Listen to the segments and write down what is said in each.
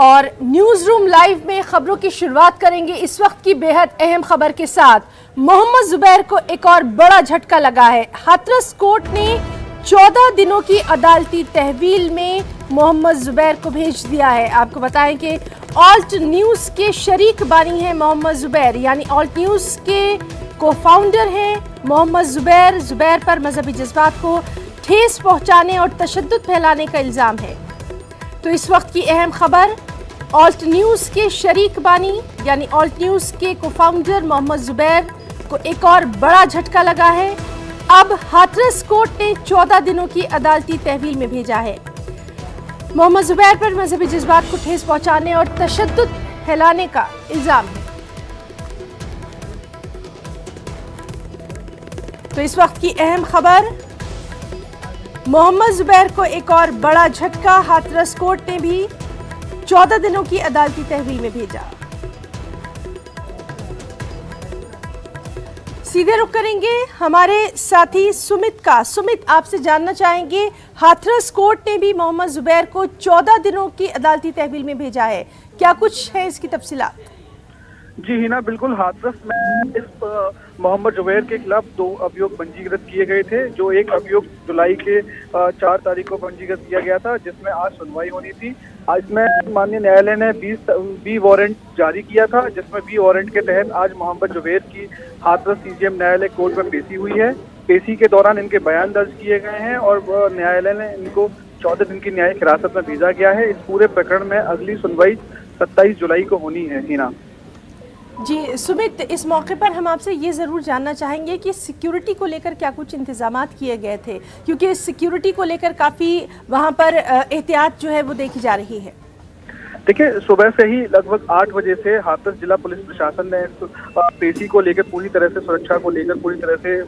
और news room live में खबरों की शुरुआत करेंगे इस वक्त की बेहद अहम खबर के साथ। मोहम्मद जुबैर को एक और बड़ा झटका लगा है। हाथरस कोर्ट ने 14 दिनों की अदालती तहवील में मोहम्मद जुबैर को भेज दिया है। आपको बताएं कि ऑल्ट न्यूज़ के शरीक बानी हैं मोहम्मद जुबैर, यानी ऑल्ट न्यूज़ के को फाउंडर हैं मोहम्मद जुबैर। जुबैर पर मजहबी जज्बात को ठेस पहुंचाने और तशद्दुद फैलाने का इल्ज़ाम है। तो इस वक्त की अहम खबर, ऑल्ट न्यूज़ के शरीक बानी यानी ऑल्ट न्यूज़ के को फाउंडर मोहम्मद जुबैर को एक और बड़ा झटका लगा है। अब हाथरस कोर्ट ने 14 दिनों की अदालती तहवील में भेजा है। मोहम्मद जुबैर पर मजहबी जज्बात को ठेस पहुंचाने और तशद्दुद फैलाने का इल्ज़ाम है। तो इस वक्त की अहम खबर, मोहम्मद जुबैर को एक और बड़ा झटका। हाथरस कोर्ट ने भी 14 दिनों की अदालती तहवील में भेजा। सीधे रुख करेंगे हमारे साथी सुमित का। सुमित, आपसे जानना चाहेंगे, हाथरस कोर्ट ने भी मोहम्मद जुबैर को 14 दिनों की अदालती तहवील में भेजा है, क्या कुछ है इसकी तफसीलात? जी हिना, बिल्कुल। हाथरस में इस मोहम्मद जुबैर के खिलाफ 2 अभियोग पंजीकृत किए गए थे। जो एक अभियोग जुलाई के 4 तारीख को पंजीकृत किया गया था, जिसमें आज सुनवाई होनी थी। इसमें माननीय न्यायालय ने 20 वारंट जारी किया था, जिसमें 20 वारंट के तहत आज मोहम्मद जुबैर की हाथरस सीजेएम न्यायालय कोर्ट में पेशी हुई है। पेशी के दौरान इनके बयान दर्ज किए गए हैं और न्यायालय ने इनको 14 दिन की न्यायिक हिरासत में भेजा गया है। इस पूरे प्रकरण में अगली सुनवाई 27 जुलाई को होनी है। हिना जी सुमित, इस मौके पर हम आपसे ये ज़रूर जानना चाहेंगे कि सिक्योरिटी को लेकर क्या कुछ इंतजामात किए गए थे, क्योंकि सिक्योरिटी को लेकर काफ़ी वहाँ पर एहतियात जो है वो देखी जा रही है। देखिए, सुबह से ही लगभग 8 बजे से हाथरस जिला पुलिस प्रशासन ने पेशी को लेकर पूरी तरह से, सुरक्षा को लेकर पूरी तरह से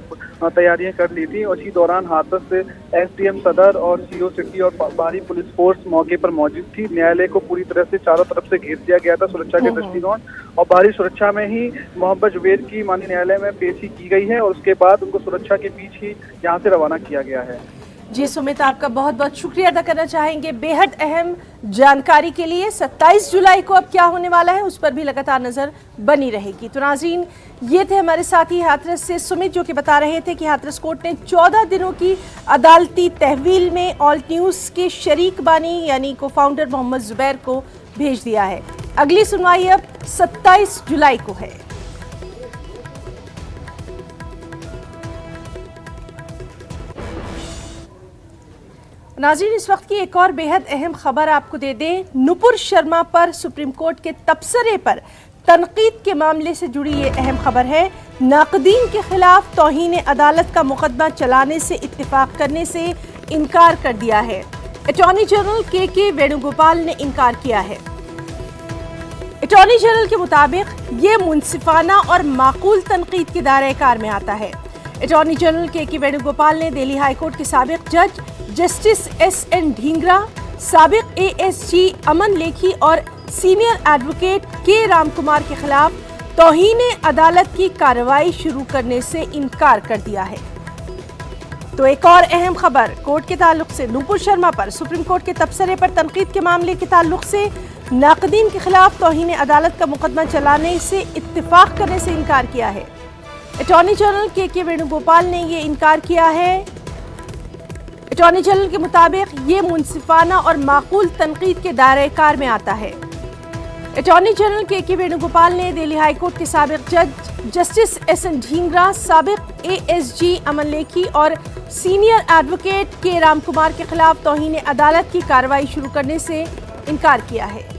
तैयारियां कर ली थी। और इसी दौरान हाथरस से एसडीएम सदर और सीओ सिटी और बाहरी पुलिस फोर्स मौके पर मौजूद थी। न्यायालय को पूरी तरह से चारों तरफ से घेर दिया गया था सुरक्षा के दृष्टिकोण, और भारी सुरक्षा में ही मोहम्मद जुबैर की माननीय न्यायालय में पेशी की गई है और उसके बाद उनको सुरक्षा के बीच ही यहाँ से रवाना किया गया है। जी सुमित, आपका बहुत बहुत शुक्रिया अदा करना चाहेंगे बेहद अहम जानकारी के लिए। 27 जुलाई को अब क्या होने वाला है उस पर भी लगातार नजर बनी रहेगी। तो नाज़रीन, ये थे हमारे साथी हाथरस से सुमित, जो कि बता रहे थे कि हाथरस कोर्ट ने 14 दिनों की अदालती तहवील में ऑल्ट न्यूज़ के शरीक बानी यानी को फाउंडर मोहम्मद जुबैर को भेज दिया है। अगली सुनवाई अब 27 जुलाई को है। नाज़रीन, इस वक्त की एक और बेहद अहम खबर आपको दे दें। नुपुर शर्मा पर सुप्रीम कोर्ट के तबसरे पर तनकीद के मामले से जुड़ी ये अहम खबर है। नाक़दीन के खिलाफ तौहीन अदालत का मुकदमा चलाने से इत्तेफाक करने से इनकार कर दिया है। अटॉर्नी जनरल के वेणुगोपाल ने इनकार किया है। अटॉर्नी जनरल के मुताबिक ये मुनसिफाना और माकूल तनकीद के दायरे कार में आता है। अटॉर्नी जनरल के वेणुगोपाल ने दिल्ली हाई कोर्ट के साबिक जज जस्टिस एस.एन. ढींगरा, साबिक एएसजी अमन लेखी और सीनियर एडवोकेट के राम कुमार के खिलाफ तौहीन अदालत की कार्रवाई शुरू करने से इनकार कर दिया है। तो एक और अहम खबर कोर्ट के ताल्लुक से, नुपुर शर्मा पर सुप्रीम कोर्ट के तबसरे पर तनकीद के मामले के ताल्लुक से नाक़दीन के खिलाफ तौहीन अदालत का मुकदमा चलाने से इत्तेफाक करने से इनकार किया है। अटॉर्नी जनरल के वेणुगोपाल ने ये इनकार किया है। अटॉर्नी जनरल के मुताबिक ये मुनसिफाना और माकूल तनकीद के दायरे कार में आता है। अटॉर्नी जनरल के वेणुगोपाल ने दिल्ली हाई कोर्ट के साबिक जज जस्टिस एस.एन. ढींगरा, साबिक एएसजी अमन लेखी और सीनियर एडवोकेट के राम कुमार के खिलाफ तौहीन अदालत की कार्रवाई शुरू करने से इनकार किया है।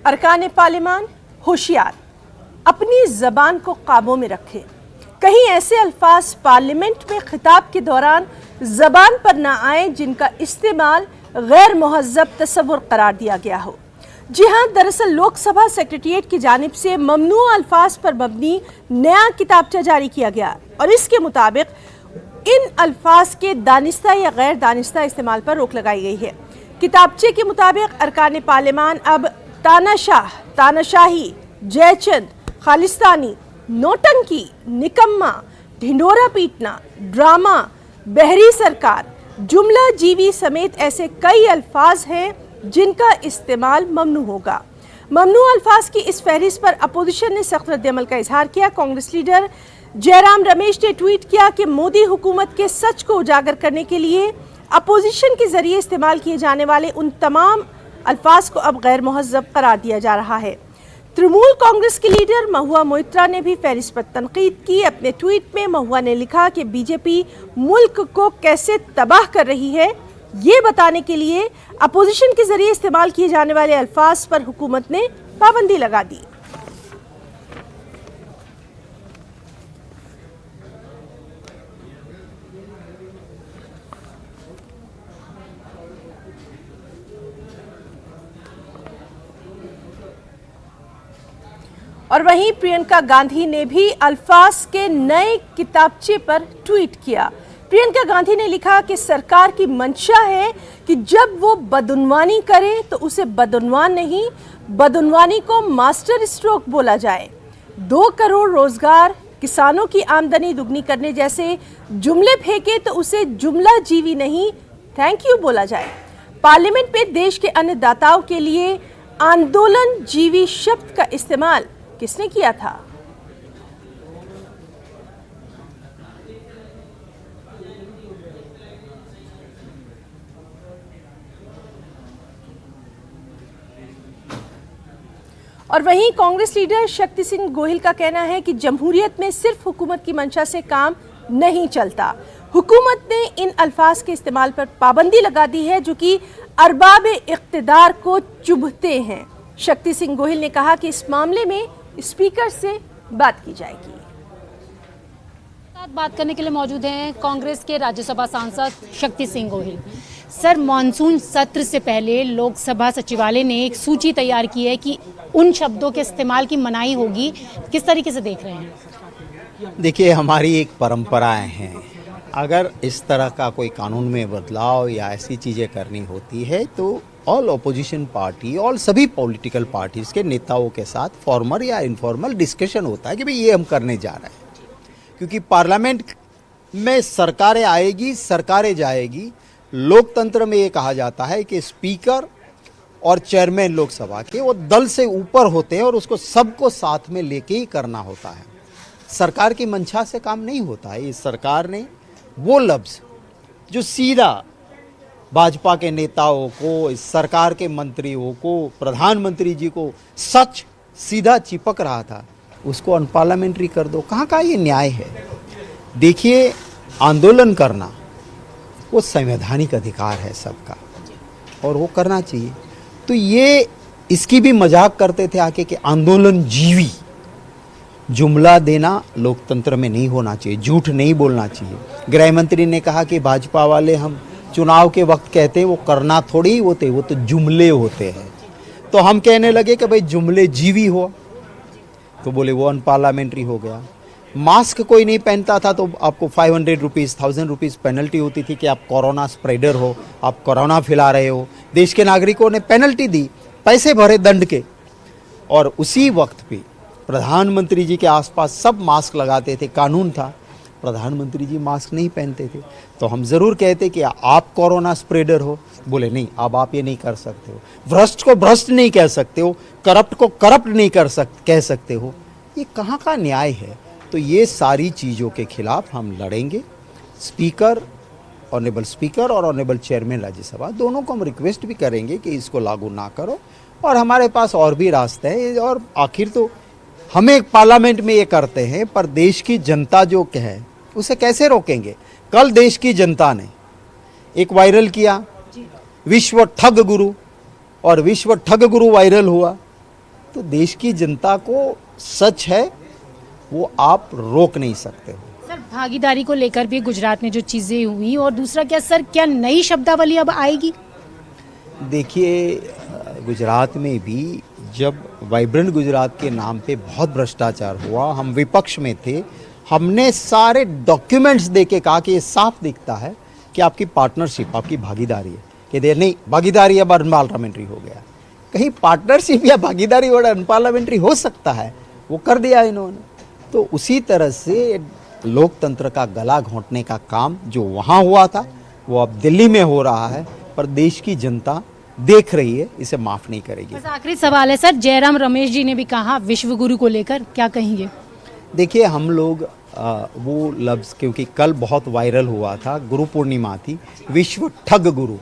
अरकान पार्लिमान होशियार, अपनी ज़बान को काबू में रखें। कहीं ऐसे अल्फाज पार्लियामेंट में खिताब के दौरान ज़बान पर ना आए जिनका इस्तेमाल गैर मुहज़्ज़ब तस्वुर करार दिया गया हो। जी हाँ, दरअसल लोकसभा सेक्रेटेरिएट की जानिब से ममनू अल्फाज पर मबनी नया किताबचा जारी किया गया और इसके मुताबिक इन अल्फाज के दानिस्ता या गैर दानिस्ता इस्तेमाल पर रोक लगाई गई है। किताबचे के मुताबिक अरकान पार्लियामान अब तानाशाह, तानाशाही, जयचंद, खालिस्तानी, नोटंकी, निकम्मा, ढिंडोरा पीटना, ड्रामा, बहरी सरकार, जुमला जीवी समेत ऐसे कई अल्फाज हैं जिनका इस्तेमाल ममनू होगा। ममनू अल्फाज की इस फहरिस्त पर अपोजिशन ने सख्त रद्द-ए-अमल का इजहार किया। कांग्रेस लीडर जयराम रमेश ने ट्वीट किया कि मोदी हुकूमत के सच को उजागर करने के लिए अपोजिशन के जरिए इस्तेमाल किए जाने वाले उन तमाम अल्फाज को अब गैर मुहज़्ज़ब करार दिया जा रहा है। तृणमूल कांग्रेस की लीडर महुआ मोइत्रा ने भी फहरिस्त पर तनकीद की। अपने ट्वीट में महुआ ने लिखा कि बीजेपी मुल्क को कैसे तबाह कर रही है, ये बताने के लिए अपोजिशन के जरिए इस्तेमाल किए जाने वाले अल्फाज पर हुकूमत ने पाबंदी लगा दी। और वहीं प्रियंका गांधी ने भी अल्फाज के नए किताबचे पर ट्वीट किया। प्रियंका गांधी ने लिखा कि सरकार की मंशा है कि जब वो बदउनवानी करे तो उसे बदउनवान नहीं, बदउनवानी को मास्टर स्ट्रोक बोला जाए। 2 करोड़ रोजगार, किसानों की आमदनी दुगनी करने जैसे जुमले फेंके तो उसे जुमला जीवी नहीं, थैंक यू बोला जाए। पार्लियामेंट में देश के अन्नदाताओं के लिए आंदोलन जीवी शब्द का इस्तेमाल किसने किया था? और वहीं कांग्रेस लीडर शक्ति सिंह गोहिल का कहना है कि जमहूरियत में सिर्फ हुकूमत की मंशा से काम नहीं चलता। हुकूमत ने इन अल्फाज के इस्तेमाल पर पाबंदी लगा दी है जो कि अरबाब इख्तिदार को चुभते हैं। शक्ति सिंह गोहिल ने कहा कि इस मामले में स्पीकर से बात की जाएगी। बात करने के लिए मौजूद हैं कांग्रेस के राज्यसभा सांसद शक्ति सिंह गोहिल। सर, मॉनसून सत्र से पहले लोकसभा सचिवालय ने एक सूची तैयार की है कि उन शब्दों के इस्तेमाल की मनाही होगी, किस तरीके से देख रहे हैं? देखिए, हमारी एक परंपराएं हैं, अगर इस तरह का कोई कानून में बदलाव या ऐसी चीज़ें करनी होती है तो ऑल अपोजिशन पार्टी, ऑल सभी पॉलिटिकल पार्टीज़ के नेताओं के साथ फॉर्मल या इनफॉर्मल डिस्कशन होता है कि भाई ये हम करने जा रहे हैं। क्योंकि पार्लियामेंट में सरकारें आएगी, सरकारें जाएगी। लोकतंत्र में ये कहा जाता है कि स्पीकर और चेयरमैन लोकसभा के वो दल से ऊपर होते हैं और उसको सबको साथ में लेके ही करना होता है। सरकार की मंशा से काम नहीं होता है। इस सरकार ने वो लफ्ज़ जो सीधा भाजपा के नेताओं को, इस सरकार के मंत्रियों को, प्रधानमंत्री जी को सच सीधा चिपक रहा था, उसको अनपार्लियामेंट्री कर दो। कहाँ का ये न्याय है? देखिए, आंदोलन करना वो संवैधानिक अधिकार है सबका और वो करना चाहिए। तो ये इसकी भी मजाक करते थे आके कि आंदोलन जीवी। जुमला देना लोकतंत्र में नहीं होना चाहिए, झूठ नहीं बोलना चाहिए। गृह मंत्री ने कहा कि भाजपा वाले हम चुनाव के वक्त कहते हैं, वो करना थोड़ी ही होते, वो तो जुमले होते हैं। तो हम कहने लगे कि भाई जुमले जीवी हो, तो बोले वो अनपार्लियामेंट्री हो गया। मास्क कोई नहीं पहनता था तो आपको 500 रुपीज़, 1000 रुपीज़ पेनल्टी होती थी कि आप कोरोना स्प्रेडर हो, आप कोरोना फैला रहे हो। देश के नागरिकों ने पेनल्टी दी, पैसे भरे दंड के। और उसी वक्त पे प्रधानमंत्री जी के आसपास सब मास्क लगाते थे, कानून था। प्रधानमंत्री जी मास्क नहीं पहनते थे तो हम ज़रूर कहते कि आप कोरोना स्प्रेडर हो। बोले नहीं, अब आप ये नहीं कर सकते हो। भ्रष्ट को भ्रष्ट नहीं कह सकते हो, करप्ट को करप्ट नहीं कह सकते हो। ये कहाँ का न्याय है? तो ये सारी चीज़ों के खिलाफ हम लड़ेंगे। स्पीकर, ऑनरेबल स्पीकर और ऑनरेबल चेयरमैन राज्यसभा दोनों को हम रिक्वेस्ट भी करेंगे कि इसको लागू ना करो। और हमारे पास और भी रास्ते हैं। और आखिर तो हमें पार्लियामेंट में ये करते हैं, पर देश की जनता जो है उसे कैसे रोकेंगे? कल देश की जनता ने एक वायरल किया, विश्व ठग गुरु, और विश्व ठग गुरु वायरल हुआ। तो देश की जनता को सच है वो आप रोक नहीं सकते हो। सर, भागीदारी को लेकर भी गुजरात में जो चीजें हुई, और दूसरा क्या सर, क्या नई शब्दावली अब आएगी? देखिए, गुजरात में भी जब वाइब्रेंट गुजरात के नाम पे बहुत भ्रष्टाचार हुआ, हम विपक्ष में थे, हमने सारे डॉक्यूमेंट्स देके कहा कि ये साफ दिखता है कि आपकी पार्टनरशिप, आपकी भागीदारी है, कि देर नहीं भागीदारी अब अनपार्लियामेंट्री हो गया। कहीं पार्टनरशिप या भागीदारी और अनपार्लियामेंट्री हो सकता है, वो कर दिया इन्होंने। तो उसी तरह से लोकतंत्र का गला घोंटने का काम जो वहाँ हुआ था वो अब दिल्ली में हो रहा है, पर देश की जनता देख रही है, इसे माफ नहीं करेगी। बस आखिरी सवाल है सर, जयराम रमेश जी ने भी कहा विश्व गुरु को लेकर, क्या कहेंगे? देखिए हम लोग वो लफ्ज़, क्योंकि कल बहुत वायरल हुआ था, गुरु पूर्णिमा थी, विश्व ठग गुरु,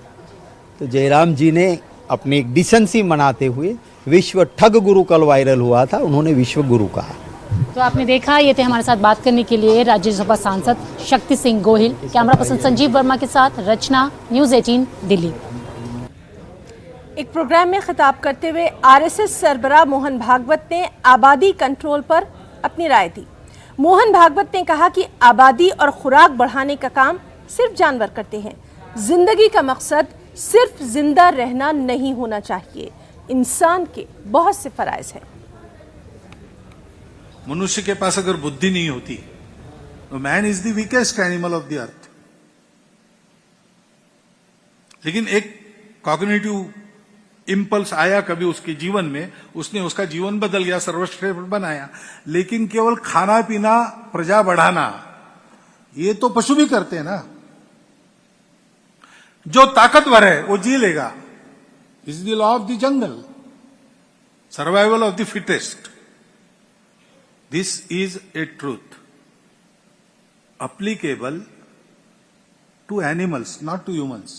तो जयराम जी ने अपनी एक डिसेंसी मनाते हुए विश्व ठग गुरु कल वायरल हुआ था, उन्होंने विश्व गुरु कहा। तो आपने देखा, ये थे हमारे साथ बात करने के लिए राज्यसभा सांसद शक्ति सिंह गोहिल। कैमरा पर्सन संजीव वर्मा के साथ रचना, न्यूज़ 18 दिल्ली। एक प्रोग्राम में खिताब करते हुए आरएसएस सरबराह मोहन भागवत ने आबादी कंट्रोल पर अपनी राय दी। मोहन भागवत ने कहा कि आबादी और खुराक बढ़ाने का काम सिर्फ जानवर करते हैं। जिंदगी का मकसद सिर्फ जिंदा रहना नहीं होना चाहिए, इंसान के बहुत से फराइज हैं। मनुष्य के पास अगर बुद्धि नहीं होती तो man is the weakest animal of the earth. लेकिन एक कॉग्निटिव इंपल्स आया कभी उसके जीवन में, उसने उसका जीवन बदल गया, सर्वश्रेष्ठ बनाया। लेकिन केवल खाना पीना, प्रजा बढ़ाना, ये तो पशु भी करते हैं ना। जो ताकतवर है वो जी लेगा, is the law of the jungle, survival of the fittest. This is a truth applicable to animals, not to humans.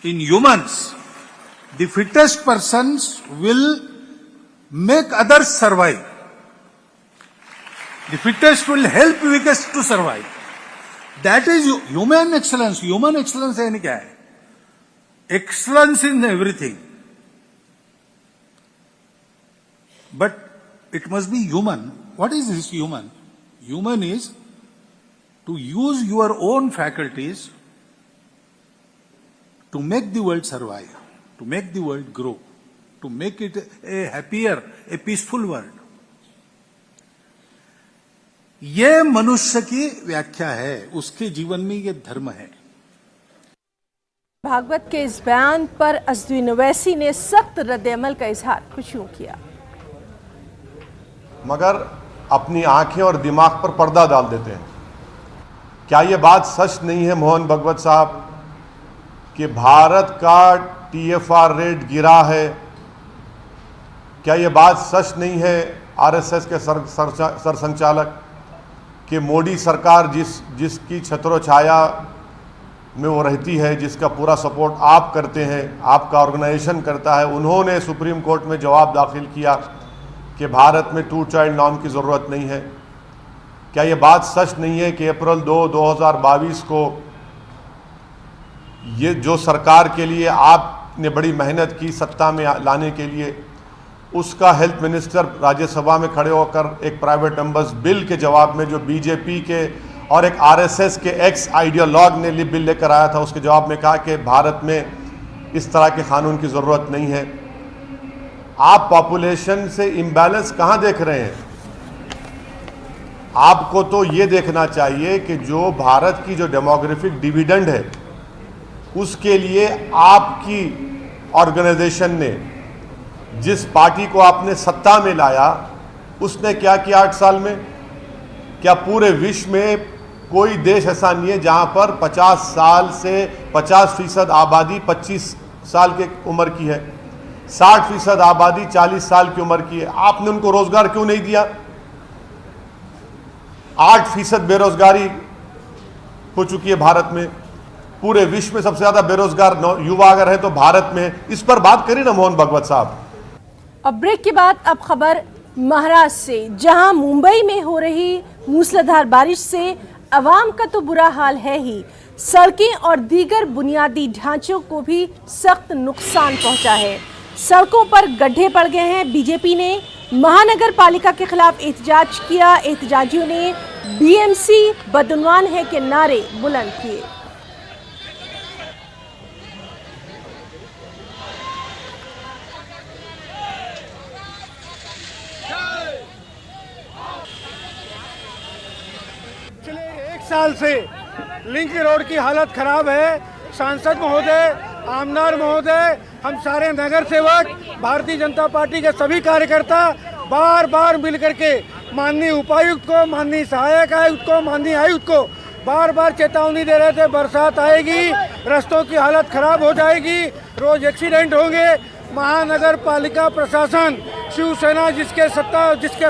In humans, the fittest persons will make others survive. The fittest will help weakest to survive. That is human excellence. Human excellence यानी क्या है? Excellence in everything. But it must be human. What is this human? Human is to use your own faculties to make the world survive, to make the world grow, to make it a happier, a peaceful world. ये मनुष्य की व्याख्या है, उसके जीवन में ये धर्म है। भागवत के इस बयान पर अज़दुद्दीन ओवैसी ने सख्त रद्द-ए-अमल का इजहार कुछ यूं किया। मगर अपनी आंखें और दिमाग पर पर्दा डाल देते हैं। क्या ये बात सच नहीं है मोहन भागवत साहब कि भारत का TFR रेट गिरा है? क्या ये बात सच नहीं है आरएसएस के सरसंचालक कि मोदी सरकार जिसकी छत्रो छाया में वो रहती है, जिसका पूरा सपोर्ट आप करते हैं, आपका ऑर्गेनाइजेशन करता है, उन्होंने सुप्रीम कोर्ट में जवाब दाखिल किया कि भारत में 2 चाइल्ड नॉर्म की ज़रूरत नहीं है? क्या ये बात सच नहीं है कि अप्रैल 2, 2022 को ये जो सरकार के लिए आपने बड़ी मेहनत की सत्ता में लाने के लिए, उसका हेल्थ मिनिस्टर राज्यसभा में खड़े होकर एक प्राइवेट मेंबर्स बिल के जवाब में, जो बीजेपी के और एक आरएसएस के एक्स आइडियोलॉग ने बिल लेकर आया था, उसके जवाब में कहा कि भारत में इस तरह के कानून की ज़रूरत नहीं है। आप पॉपुलेशन से इम्बैलेंस कहाँ देख रहे हैं? आपको तो ये देखना चाहिए कि जो भारत की जो डेमोग्राफिक डिविडेंड है, उसके लिए आपकी ऑर्गेनाइजेशन ने, जिस पार्टी को आपने सत्ता में लाया, उसने क्या किया 8 साल में? क्या पूरे विश्व में कोई देश ऐसा नहीं है जहां पर 50 साल से 50% आबादी 25 साल की उम्र की है, 60% आबादी 40 साल की उम्र की है? आपने उनको रोजगार क्यों नहीं दिया? 8% बेरोजगारी हो चुकी है भारत में। पूरे विश्व में सबसे ज्यादा बेरोजगार युवा अगर है तो भारत में है। इस पर बात करिए ना मोहन भागवत साहब। अब ब्रेक के बाद अब खबर महाराष्ट्र से, जहां मुंबई में हो रही मूसलाधार बारिश से अवाम का तो बुरा हाल है ही, सड़कें और दीगर बुनियादी ढांचों को भी सख्त नुकसान पहुंचा है। सड़कों पर गड्ढे पड़ गए हैं। बीजेपी ने महानगर पालिका के खिलाफ एहतजाज किया। एहतजाजियों ने बीएमसी बदनवान है के नारे बुलंद किए। पिछले 1 साल से लिंक रोड की हालत खराब है। सांसद महोदय, आमदार महोदय, हम सारे नगर सेवक, भारतीय जनता पार्टी के सभी कार्यकर्ता बार बार मिल करके माननीय उपायुक्त को, माननीय सहायक आयुक्त को, माननीय आयुक्त को बार बार चेतावनी दे रहे थे, बरसात आएगी, रास्तों की हालत खराब हो जाएगी, रोज एक्सीडेंट होंगे। महानगर पालिका प्रशासन, शिवसेना जिसके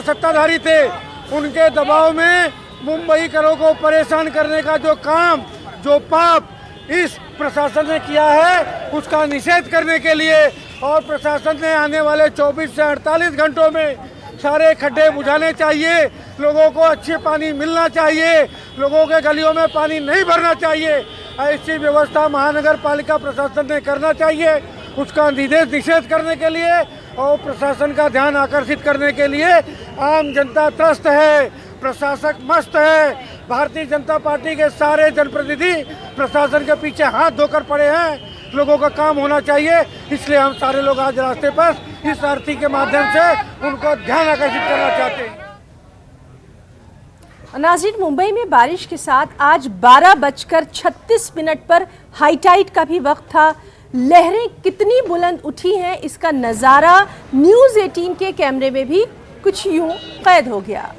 सत्ताधारी थे, उनके दबाव में मुंबई करों को परेशान करने का जो काम, जो पाप इस प्रशासन ने किया है, उसका निषेध करने के लिए और प्रशासन ने आने वाले 24 से 48 घंटों में सारे खड्डे बुझाने चाहिए, लोगों को अच्छे पानी मिलना चाहिए, लोगों के गलियों में पानी नहीं भरना चाहिए। ऐसी व्यवस्था महानगर पालिका प्रशासन ने करना चाहिए। उसका निषेध करने के लिए और प्रशासन का ध्यान आकर्षित करने के लिए आम जनता त्रस्त है, प्रशासक मस्त है। भारतीय जनता पार्टी के सारे जनप्रतिनिधि प्रशासन के पीछे हाथ धोकर पड़े हैं। लोगों का काम होना चाहिए, इसलिए हम सारे लोग आज रास्ते पर इस आरती के माध्यम से उनको ध्यान आकर्षित करना चाहते हैं। नाज़रीन, मुंबई में बारिश के साथ आज 12:36 पर हाई टाइड का भी वक्त था। लहरें कितनी बुलंद उठी हैं, इसका नज़ारा न्यूज़ 18 के कैमरे में भी कुछ यूं कैद हो गया।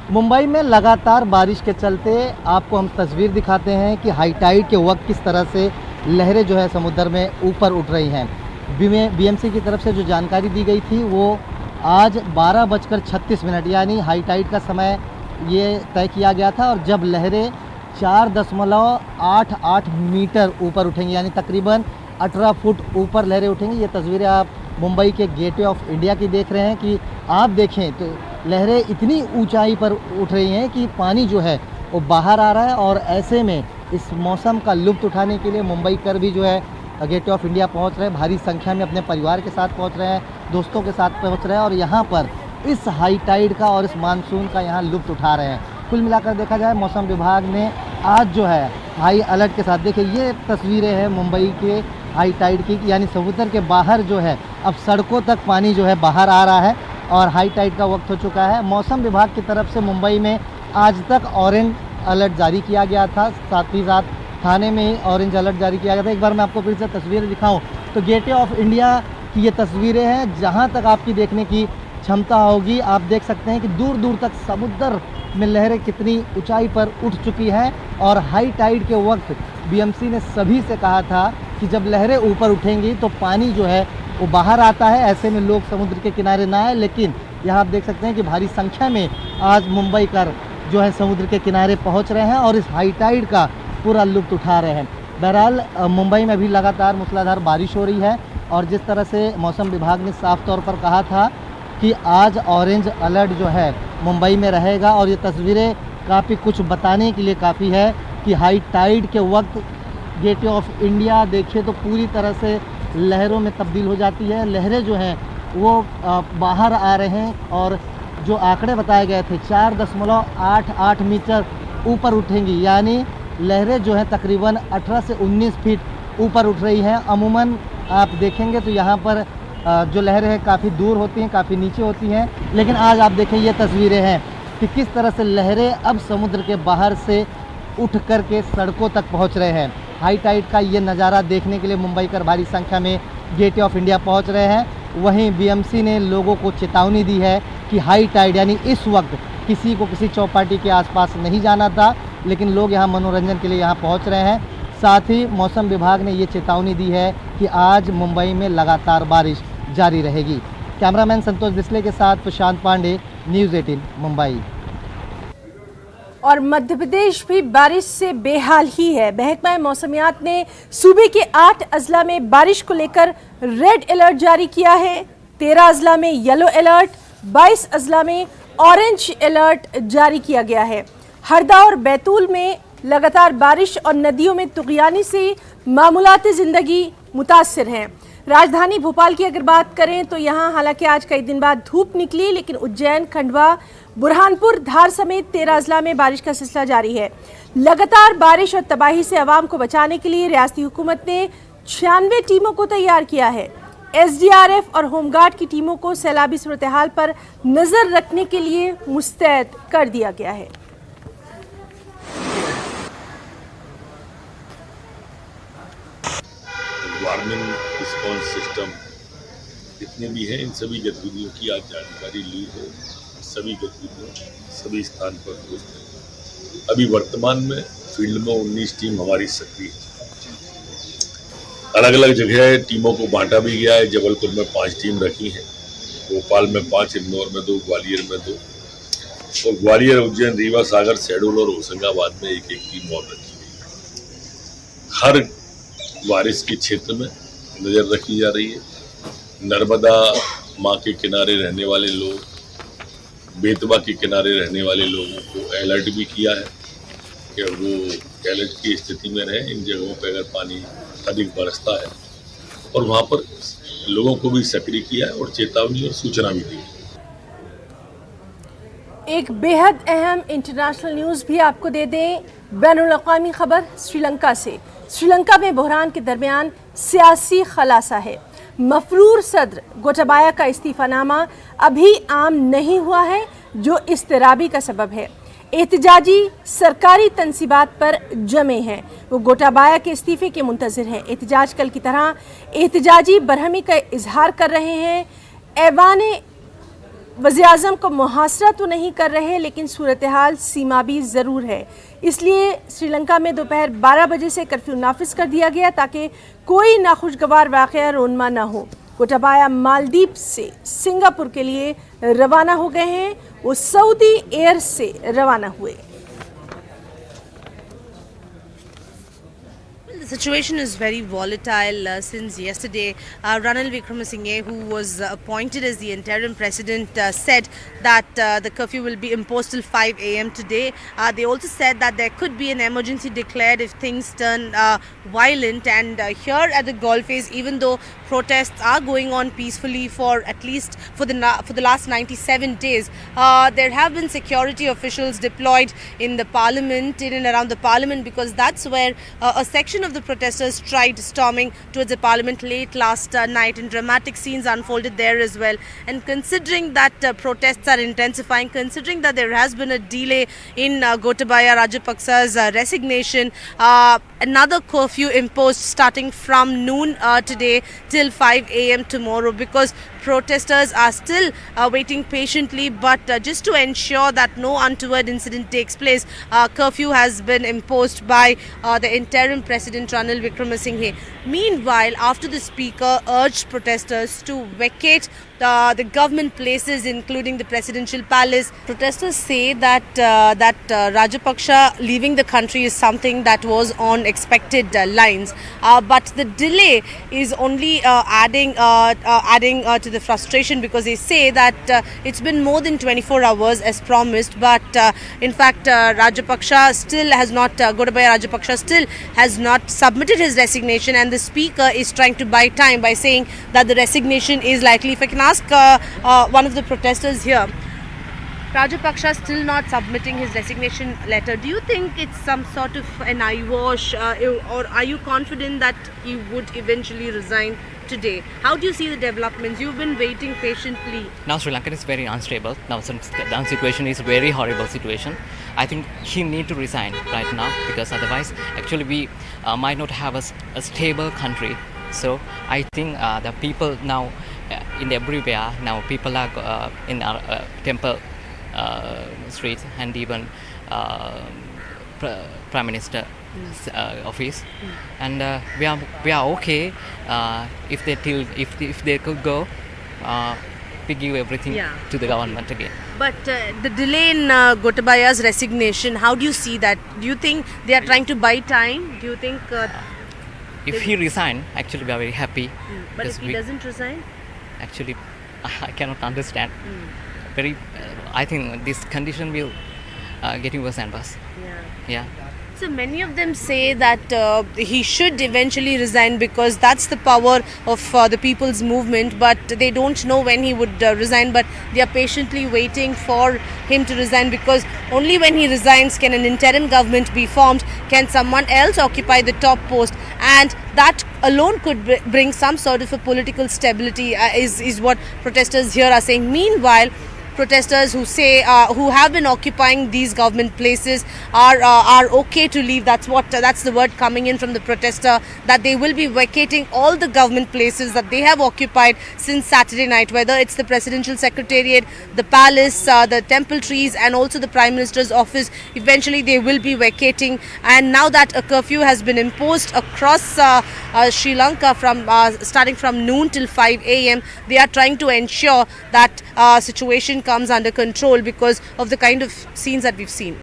मुंबई में लगातार बारिश के चलते आपको हम तस्वीर दिखाते हैं कि हाई टाइड के वक्त किस तरह से लहरें जो है समुद्र में ऊपर उठ रही हैं। बीएमसी की तरफ से जो जानकारी दी गई थी वो आज 12:36 यानी हाई टाइड का समय ये तय किया गया था, और जब लहरें 4.88 मीटर ऊपर उठेंगी, यानी तकरीबन 18 फुट ऊपर लहरें उठेंगी। ये तस्वीरें आप मुंबई के गेटवे ऑफ इंडिया की देख रहे हैं कि आप देखें तो लहरें इतनी ऊंचाई पर उठ रही हैं कि पानी जो है वो बाहर आ रहा है। और ऐसे में इस मौसम का लुत्फ़ उठाने के लिए मुंबई कर भी जो है गेटवे ऑफ इंडिया पहुंच रहे हैं, भारी संख्या में अपने परिवार के साथ पहुंच रहे हैं, दोस्तों के साथ पहुंच रहे हैं और यहाँ पर इस हाई टाइड का और इस मानसून का यहाँ लुत्फ़ उठा रहे हैं। कुल मिलाकर देखा जाए, मौसम विभाग ने आज जो है हाई अलर्ट के साथ, देखिए ये तस्वीरें हैं मुंबई के हाई टाइड की, यानी समुद्र के बाहर जो है अब सड़कों तक पानी जो है बाहर आ रहा है और हाई टाइड का वक्त हो चुका है। मौसम विभाग की तरफ से मुंबई में आज तक ऑरेंज अलर्ट जारी किया गया था, साथ ही साथ थाने में ही ऑरेंज अलर्ट जारी किया गया था। एक बार मैं आपको फिर से तस्वीरें दिखाऊं तो गेटवे ऑफ इंडिया की ये तस्वीरें हैं, जहां तक आपकी देखने की क्षमता होगी आप देख सकते हैं कि दूर दूर तक समुद्र में लहरें कितनी ऊंचाई पर उठ चुकी हैं। और हाई टाइड के वक्त बीएमसी ने सभी से कहा था कि जब लहरें ऊपर उठेंगी तो पानी जो है वो बाहर आता है, ऐसे में लोग समुद्र के किनारे ना आए। लेकिन यहाँ आप देख सकते हैं कि भारी संख्या में आज मुंबई कर जो है समुद्र के किनारे पहुँच रहे हैं और इस हाई टाइड का पूरा लुत्फ़ उठा रहे हैं। बहरहाल मुंबई में भी लगातार मूसलाधार बारिश हो रही है और जिस तरह से मौसम विभाग ने साफ तौर पर कहा था कि आज ऑरेंज अलर्ट जो है मुंबई में रहेगा, और ये तस्वीरें काफ़ी कुछ बताने के लिए काफ़ी है कि हाई टाइड के वक्त गेटवे ऑफ इंडिया देखिए तो पूरी तरह से लहरों में तब्दील हो जाती है। लहरें जो हैं वो बाहर आ रहे हैं और जो आंकड़े बताए गए थे 4.88 मीटर ऊपर उठेंगी, यानी लहरें जो हैं तकरीबन 18 से 19 फीट ऊपर उठ रही हैं। अमूमन आप देखेंगे तो यहाँ पर जो लहरें हैं काफ़ी दूर होती हैं, काफ़ी नीचे होती हैं, लेकिन आज आप देखें ये तस्वीरें हैं कि किस तरह से लहरें अब समुद्र के बाहर से उठ कर के सड़कों तक पहुँच रहे हैं। हाई टाइड का ये नज़ारा देखने के लिए मुंबई कर भारी संख्या में गेटवे ऑफ इंडिया पहुंच रहे हैं। वहीं बीएमसी ने लोगों को चेतावनी दी है कि हाई टाइड यानी इस वक्त किसी को किसी चौपाटी के आसपास नहीं जाना था, लेकिन लोग यहां मनोरंजन के लिए यहां पहुंच रहे हैं। साथ ही मौसम विभाग ने ये चेतावनी दी है कि आज मुंबई में लगातार बारिश जारी रहेगी। कैमरामैन संतोष डिसले के साथ प्रशांत पांडे, न्यूज़ 18 मुंबई। और मध्य प्रदेश भी बारिश से बेहाल ही है। महकमा मौसमियात ने सूबे के 8 अजला में बारिश को लेकर रेड अलर्ट जारी किया है। 13 अजला में येलो अलर्ट, 22 अजला में ऑरेंज अलर्ट जारी किया गया है। हरदा और बैतूल में लगातार बारिश और नदियों में तुग़यानी से मामूलात ज़िंदगी मुतासिर हैं। राजधानी भोपाल की अगर बात करें तो यहाँ हालांकि आज कई दिन बाद धूप निकली, लेकिन उज्जैन, खंडवा, बुरहानपुर, धार समेत 13 अजला में बारिश का सिलसिला जारी है। लगातार बारिश और तबाही से आवाम को बचाने के लिए रियासती हुकूमत ने 96 टीमों को तैयार किया है। एसडीआरएफ और होमगार्ड की टीमों को सैलाबी सूरत हाल पर नजर रखने के लिए मुस्तैद कर दिया गया है। वार्मिंग रिस्पॉन्स सिस्टम जितने भी हैं, इन सभी गतिविधियों की आज जानकारी ली है। सभी गतिविधियों सभी स्थान पर दुरुस्त है। अभी वर्तमान में फील्ड में 19 टीम हमारी सक्रिय है। अलग अलग जगह टीमों को बांटा भी गया है। जबलपुर में 5 टीम रखी है, भोपाल में 5, इंदौर में 2, ग्वालियर में 2 और ग्वालियर, उज्जैन, रीवा, सागर, शहडोल और होशंगाबाद में 1-1 टीम और रखी गई है। हर बारिश के क्षेत्र में नज़र रखी जा रही है। नर्मदा माँ के किनारे रहने वाले लोग, बेतवा के किनारे रहने वाले लोगों को अलर्ट भी किया है कि वो अलर्ट की स्थिति में रहें। इन जगहों पर अगर पानी अधिक बरसता है और वहाँ पर लोगों को भी सक्रिय किया है और चेतावनी और सूचना भी दी। एक बेहद अहम इंटरनेशनल न्यूज़ भी आपको दे दें। बैनुल-अक़वामी खबर श्रीलंका से। श्रीलंका में बहरान के दरमियान सियासी खलासा है। मफरूर सदर गोटाबाया का इस्तीफानामा अभी आम नहीं हुआ है, जो इस्तराबी का सबब है। एहतजाजी सरकारी तनसीबात पर जमे हैं। वो गोटाबाया के इस्तीफे के मुंतज़िर हैं। एहतजाज कल की तरह एहतजाजी बरहमी का इजहार कर रहे हैं। ऐवान वज़ीर-ए-आज़म को मुहासरा तो नहीं कर रहे, लेकिन सूरत हाल सीमाबी ज़रूर है। इसलिए श्रीलंका में दोपहर 12 बजे से कर्फ्यू नाफिज कर दिया गया ताकि कोई नाखुशगवार वाक़या रोनमा ना हो। गोटाबाया मालदीव से सिंगापुर के लिए रवाना हो गए हैं। वो सऊदी एयर से रवाना हुए। The situation is very volatile since yesterday. Ranil Wickremesinghe, who was appointed as the interim president, said that the curfew will be imposed till 5 a.m. today. They also said that there could be an emergency declared if things turn violent. And here at the Golf-Face, even though protests are going on peacefully for at least for the last 97 days, there have been security officials deployed in the parliament, in and around the parliament, because that's where a section of the protesters tried storming towards the parliament late last night, and dramatic scenes unfolded there as well. And considering that protests are intensifying, considering that there has been a delay in Gotabaya Rajapaksa's resignation, another curfew imposed starting from noon today till 5 a.m. tomorrow, because protesters are still waiting patiently, but just to ensure that no untoward incident takes place, curfew has been imposed by the interim president Ranil Wickremesinghe. Meanwhile, after the speaker urged protesters to vacate the government places, including the presidential palace, protesters say that Rajapaksa leaving the country is something that was on expected lines, but the delay is only adding to the frustration, because they say that it's been more than 24 hours as promised, but in fact Rajapaksa still has not, Gotabaya Rajapaksa still has not submitted his resignation, and the speaker is trying to buy time by saying that the resignation is likely. If I can ask one of the protesters here, Rajapaksa still not submitting his resignation letter. Do you think it's some sort of an eyewash, or are you confident that he would eventually resign today? How do you see the developments? You've been waiting patiently. Now Sri Lanka is very unstable. Now the situation is very horrible situation. I think he need to resign right now, because otherwise actually we might not have a stable country. So I think the people now in everywhere now people are in our temple streets, and even Prime Minister office, and we are okay if they could go. We give everything to the government again. But the delay in Gotabaya's resignation, how do you see that? Do you think they are trying to buy time? Do you think if he resign, actually we are very happy. But if he doesn't resign? Actually, I cannot understand. I think this condition will getting worse and worse. Yeah. So many of them say that he should eventually resign because that's the power of the people's movement, but they don't know when he would resign, but they are patiently waiting for him to resign, because only when he resigns can an interim government be formed, can someone else occupy the top post, and that alone could bring some sort of a political stability, is what protesters here are saying. Meanwhile, protesters who say who have been occupying these government places are okay to leave. That's the word coming in from the protester, that they will be vacating all the government places that they have occupied since Saturday night, whether it's the presidential secretariat, the palace, the temple trees, and also the prime minister's office. Eventually they will be vacating, and now that a curfew has been imposed across Sri Lanka from starting from noon till 5 a.m, they are trying to ensure that situation comes under control because of the kind of scenes that we've seen.